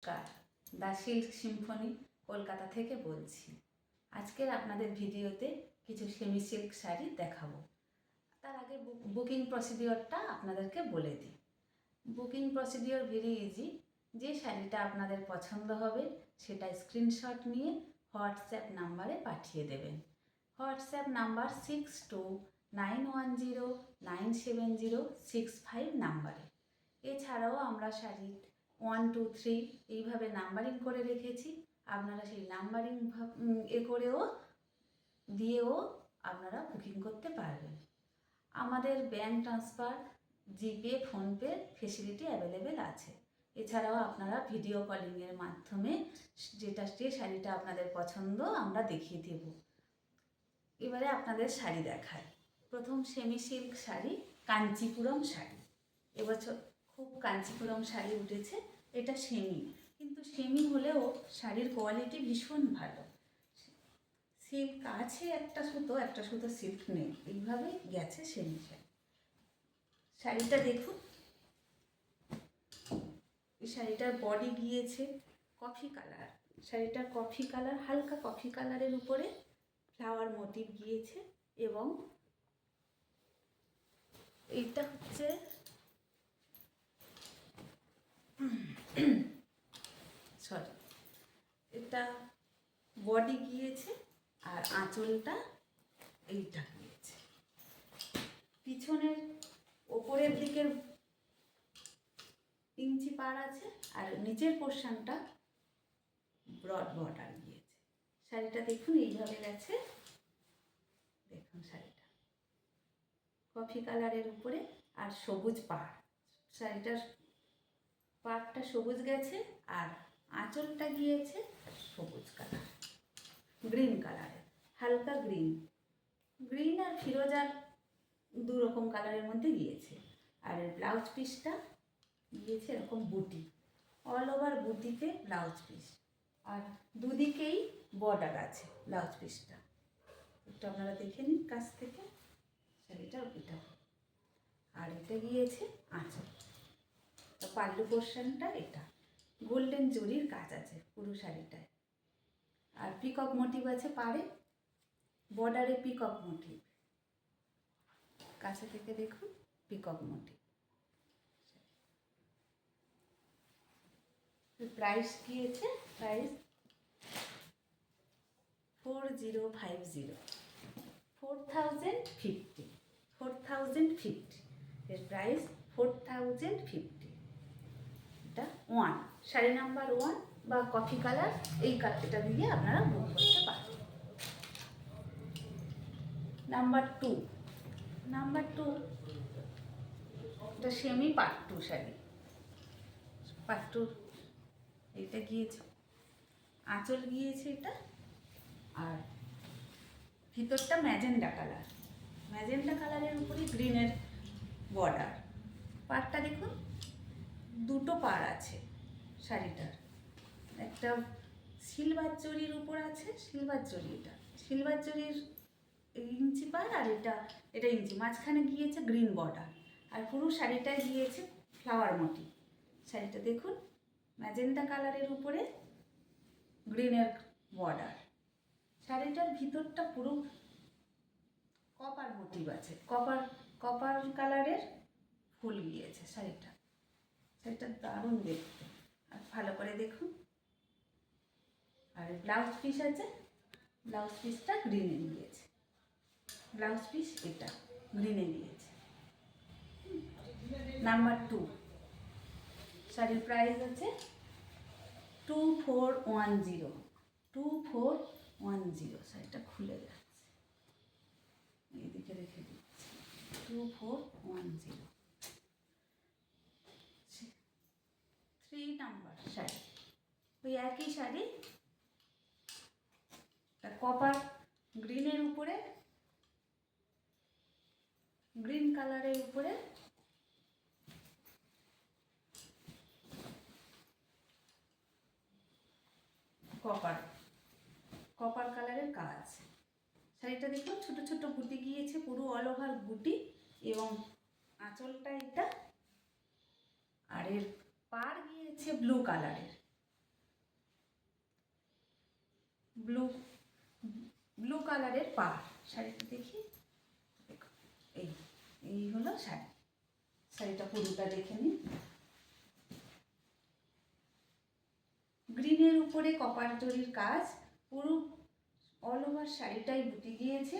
নমস্কার, the silk Symphony Kolkata থেকে বলছি। আজকের আপনাদের ভিডিওতে কিছু সেমি সিল্ক শাড়ি দেখাবো। তার আগে বুকিং প্রসিডিওরটা আপনাদেরকে বলে দিই। Booking procedure very easy. যে শাড়িটা আপনাদের পছন্দ হবে সেটা স্ক্রিনশট নিয়ে হোয়াটসঅ্যাপ নাম্বারে পাঠিয়ে দেবেন। হোয়াটসঅ্যাপ নাম্বার 6291097065 নাম্বারে। এছাড়াও আমরা শাড়ির 1, 2, 3 এইভাবে নাম্বারিং করে রেখেছি। আপনারা সেই নাম্বারিং করেও দিয়েও আপনারা বুকিং করতে পারবেন। আমাদের ব্যাঙ্ক ট্রান্সফার, জিপে, ফোনপে ফেসিলিটি অ্যাভেলেবেল আছে। এছাড়াও আপনারা ভিডিও কলিংয়ের মাধ্যমে যে শাড়িটা আপনাদের পছন্দ আমরা দেখিয়ে দেব। এবারে আপনাদের শাড়ি দেখায়। প্রথম সেমি সিল্ক শাড়ি, কাঞ্চিপুরম শাড়ি। এবছর খুব কাঞ্চিপুরম শাড়ি উঠেছে। এটা সেমি, কিন্তু সেমি হলেও শাড়ির কোয়ালিটি ভীষণ ভালো। সিল্ক আছে একটা সুতো সিল্ক নেই, এইভাবে গেছে সেমি শাড়ি। শাড়িটা দেখুন, এই শাড়িটার বডি গিয়েছে কফি কালার। শাড়িটার কফি কালার, হালকা কফি কালারের উপরে ফ্লাওয়ার মোটিভ গিয়েছে। এবং এইটা হচ্ছে এটা বডি গিয়েছে আর আঁচলটা এইটা গিয়েছে। পিছনের ওপরের দিকের ইঞ্চি পার আছে আর নিচের পোর্শনটা ব্রড বর্ডার গিয়েছে। শাড়িটা দেখুন এইভাবে গেছে। দেখুন শাড়িটা কফি কালারের উপরে আর সবুজ পাড়। শাড়িটার পাড়টা সবুজ গেছে আর আঁচলটা গিয়েছে সবুজ কালার, গ্রিন কালারের, হালকা গ্রিন আর ফিরোজার দু রকম কালারের মধ্যে গিয়েছে। আর ব্লাউজ পিসটা গিয়েছে এরকম বুটি, অল ওভার বুটিতে ব্লাউজ পিস, আর দুদিকেই বর্ডার আছে ব্লাউজ পিসটা। একটু আপনারা দেখে নিন কাছ থেকে শাড়িটা। এটা আর এটা গিয়েছে আঁচল, পাল্লু পোর্শনটা এটা গোল্ডেন জরির কাজ আছে পুরো শাড়িটায়। আর পিকক মোটিভ আছে পাড়ে, বর্ডারে পিকক মোটিভ। কাছে থেকে দেখুন পিকক মোটিভ। প্রাইস গিয়েছে 4050, 4050 এর প্রাইস 4050। এটা 1 শাড়ি নাম্বার 1 বা কফি কালার, এই কালারটা দিয়ে আপনারা বুক করতে পারেন। নাম্বার 2 এটা সেমি পাট্টু শাড়ি। পাট্টুর এটা গিয়েছে, আঁচল গিয়েছে এটা, আর ভিতরটা ম্যাজেন্ডা কালারের উপরে গ্রিনের বর্ডার। পাড়টা দেখুন, দুটো পাড় আছে শাড়িটার। একটা সিলভার জরির উপর আছে, সিলভার জরির ইঞ্চি পাড়, আর এটা ইঞ্চি, মাঝখানে গিয়েছে গ্রিন বর্ডার, আর পুরো শাড়িটায় গিয়েছে ফ্লাওয়ার মোটিভ। শাড়িটা দেখুন, ম্যাজেন্ডা কালারের উপরে গ্রিনের বর্ডার। শাড়িটার ভিতরটা পুরো কপার মোটিভ আছে, কপার কালারের ফুল গিয়েছে শাড়িটা দারুণ দেখতে। আর ভালো করে দেখুন। আর ব্লাউজ পিস আছে, ব্লাউজ পিসটা গ্রিনে গিয়েছে। ব্লাউজ পিস এটা গ্রিনে গিয়েছে। নাম্বার 2 শাড়ির প্রাইস আছে 2410। শাড়িটা খুলে যাচ্ছে, এইদিকে রেখে দিচ্ছি। 2410, 3 নাম্বার শাড়ি। ওই একই শাড়ি, কপার গ্রিনের উপরে, গ্রিন কালারের উপরে কপার কালারের কাজ। শাড়িটা দেখুন, ছোট ছোট বুটি গিয়েছে, পুরো অল ওভার বুটি, এবং আঁচলটা এটা, আর এর পাড় গিয়েছে ব্লু কালারের। ব্লু ব্লু কালারের পাড়। শাড়িটা দেখি, দেখো এই এই হলো শাড়ি। শাড়িটা পুরোটা দেখে নিন। গ্রিনের উপরে কপার জরির কাজ, পুরো অল ওভার শাড়িটাই বুটি গিয়েছে।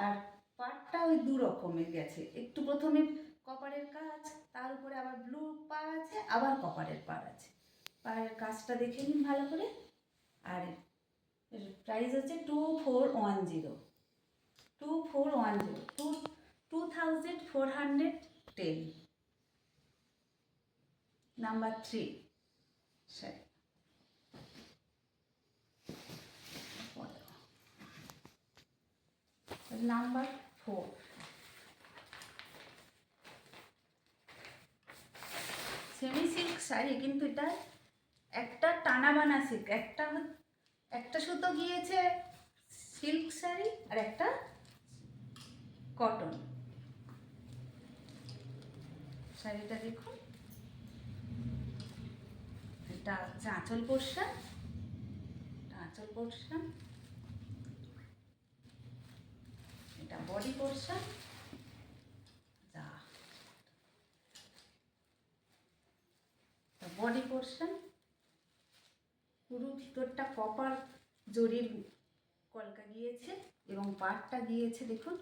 আর পাড়টা ওই দু রকমের গেছে, একটু প্রথমে কপারের কাজ, তার উপরে আবার ব্লু পাড় আছে, আবার কপারের পাড় আছে। পাড়ের কাজটা দেখে নিন ভালো করে। আর এর প্রাইস হচ্ছে 2410, 2410, 2410, number 3 sari. Number 4 semi silk sari, কিন্তু এটা একটা টানা বানা সিল্ক, একটা সুতো গিয়েছে সিল্ক শাড়ি আর একটা কটন। শাড়িটা দেখুন, এটা হচ্ছে আঁচল পোর্শন, আঁচল পোর্শন, এটা বডি পোর্শন। বডি পোর্শন পুরো ভিতরটা কপার জরির কলকা গিয়েছে এবং পাড়টা গিয়েছে দেখুন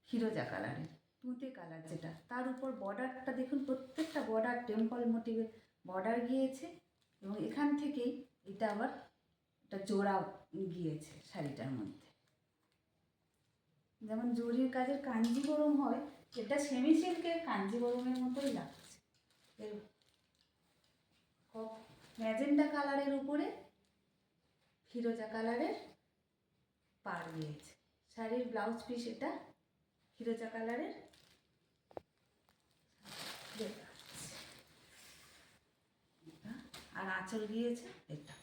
ফিরোজা কালারের, তুঁতে কালার যেটা। তার উপর বর্ডারটা দেখুন, প্রত্যেকটা বর্ডার টেম্পল মোটিভের বর্ডার গিয়েছে এবং এখান থেকেই এটা আবার একটা জোড়া গিয়েছে শাড়িটার মধ্যে। যেমন জরির কাজের কাঞ্জিবরম হয়, এটা সেমি সিল্কের কাঞ্জিবরমের মতোই লাগছে। এর ম্যাজেন্টা কালারের উপরে ফিরোজা কালারের পাড় গিয়েছে। শাড়ির ব্লাউজ পিস এটা ফিরোজা কালারের, আর আঁচল গিয়েছে এটা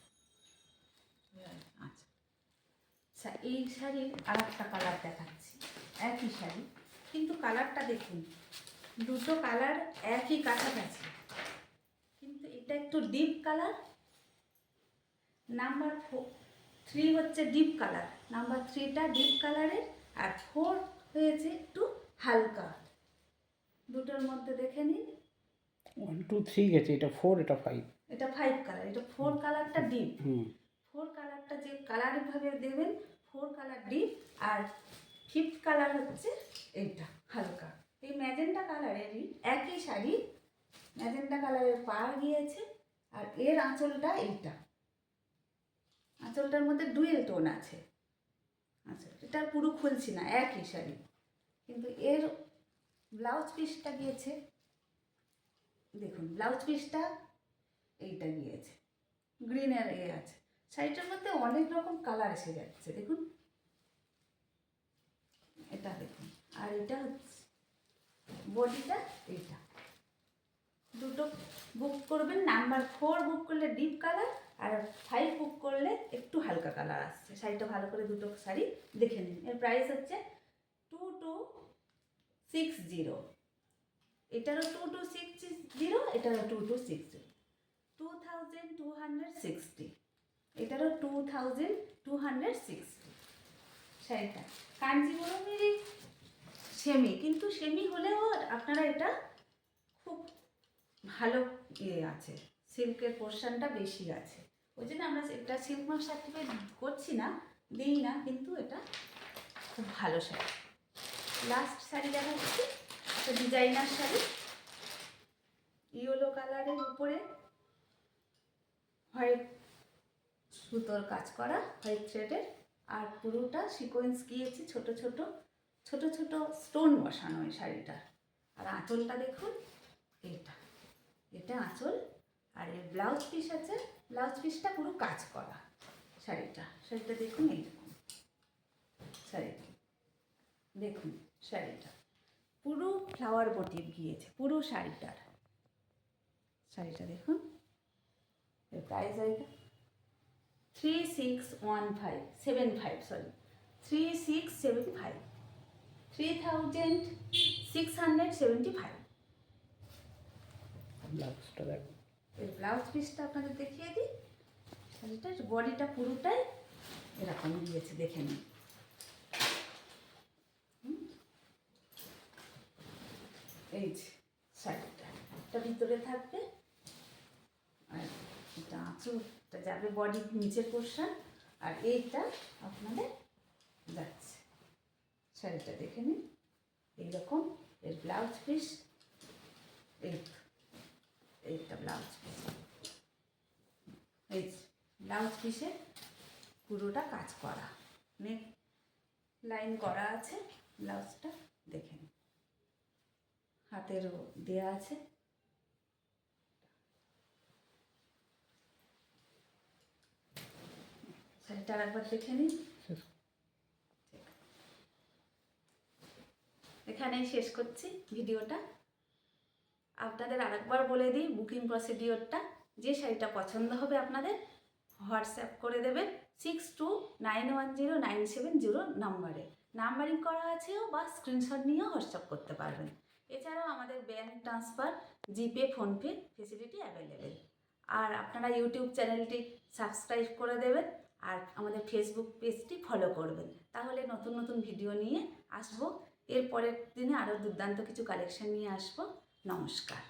আঁচল। আচ্ছা, এই শাড়ির আর একটা কালার দেখাচ্ছি, একই শাড়ি কিন্তু কালারটা দেখুন, দুটো কালার একই কাছাকাছি, কিন্তু এটা একটু ডিপ কালার। নাম্বার 3 হচ্ছে ডিপ কালার, নাম্বার 3টা ডিপ কালারের, আর 4 হয়েছে একটু হালকা। দুটোর মধ্যে দেখে নিন, 1 2 3 গেছে, এটা 4, এটা 5। এটা 5 কালার, এটা 4 কালারটা ডিপ। 4 কালারটা যে কালার ভাবে দেবেন, 4 কালার ডিপ, আর 5th কালার হচ্ছে এইটা হালকা। এই ম্যাজেন্টা কালারেরই একই শাড়ি, ম্যাজেন্টা কালারের পাড় গিয়েছে, আর এর আঁচলটা এইটা, আঁচলটার মধ্যে ডুয়েল টোন আছে। আচ্ছা, এটা পুরো খুলছি না, একই শাড়ি, কিন্তু এর ব্লাউজ পিসটা গিয়েছে দেখুন, ব্লাউজ পিসটা এইটা গিয়েছে গ্রিনের আছে। শাড়িটার মধ্যে অনেক রকম কালার এসে যাচ্ছে দেখুন, এটা দেখুন। আর এটা হচ্ছে বডিটা, এইটা দুটো বুক করবেন। নাম্বার 4 বুক করলে ডিপ কালার, আর 5 বুক করলে একটু হালকা কালার আসছে। শাড়িটা ভালো করে দুটো শাড়ি দেখে নিন। এর প্রাইস হচ্ছে 2260, এটারও 2260, এটারও 2260, 2260, এটারও 2260। শাড়িটা কাঞ্জিবরমেরই সেমি, কিন্তু সেমি হলেও আপনারা এটা খুব ভালো আছে, সিল্কের পোর্শনটা বেশি আছে, ওই জন্য আমরা এটা সিল্ক মার্ক সার্টিফিকেট করছি না, দিই না, কিন্তু এটা খুব ভালো শাড়ি। লাস্ট শাড়ি দেখাচ্ছি, একটা ডিজাইনার শাড়ি, ইয়েলো কালারের উপরে হোয়াইট সুতোর কাজ করা, হোয়াইট থ্রেডের, আর পুরোটা সিকোয়েন্স গিয়েছে, ছোট ছোট ছোট ছোট স্টোন বসানো এই শাড়িটার। আর আঁচলটা দেখুন, এটা এটা আঁচল, আর এর ব্লাউজ পিস আছে, ব্লাউজ পিসটা পুরো কাজ করা। শাড়িটা দেখুন, এইরকম শাড়িটা দেখুন, শাড়িটা পুরো ফ্লাওয়ার মোটিভ গিয়েছে পুরো শাড়িটা দেখুন। এর প্রাইস হয়েছে 3675, সরি 3675, 3675। ব্লাউজটা দেখো, এর ব্লাউজ পিসটা আপনাদের দেখিয়ে দিই। শাড়িটার বডিটা পুরোটাই এরকম দিয়েছে, দেখে নিন। এই যে শাড়িটা, এটা ভিতরে থাকবে, আর এটা আঁচলটা যাবে বডির নিচের পোর্শন, আর এইটা আপনাদের যাচ্ছে। শাড়িটা দেখে নিন, এইরকম এর ব্লাউজ পিস, এইটা ব্লাউজ পিস, এই ব্লাউজ পিসে পুরোটা কাজ করা, নেক লাইন করা আছে ব্লাউজটা, দেখে নিন। হাতেরও দেয়া আছে। শাড়িটা আরেকবার দেখে নিন। এখানেই শেষ করছি ভিডিওটা। আপনাদের আরেকবার বলে দিই বুকিং প্রসিডিওরটা। যে শাড়িটা পছন্দ হবে আপনাদের হোয়াটসঅ্যাপ করে দেবেন 62910970 নাম্বারে। নাম্বারিং করা আছেও বা স্ক্রিনশট নিয়েও হোয়াটসঅ্যাপ করতে পারবেন। এছাড়াও আমাদের ব্যাঙ্ক ট্রান্সফার, জিপে, ফোনপে ফেসিলিটি অ্যাভেলেবেল। আর আপনারা ইউটিউব চ্যানেলটি সাবস্ক্রাইব করে দেবেন আর আমাদের ফেসবুক পেজটি ফলো করবেন, তাহলে নতুন নতুন ভিডিও নিয়ে আসবো। এর পরের দিনে আরও দুর্দান্ত কিছু কালেকশন নিয়ে আসবো। নমস্কার।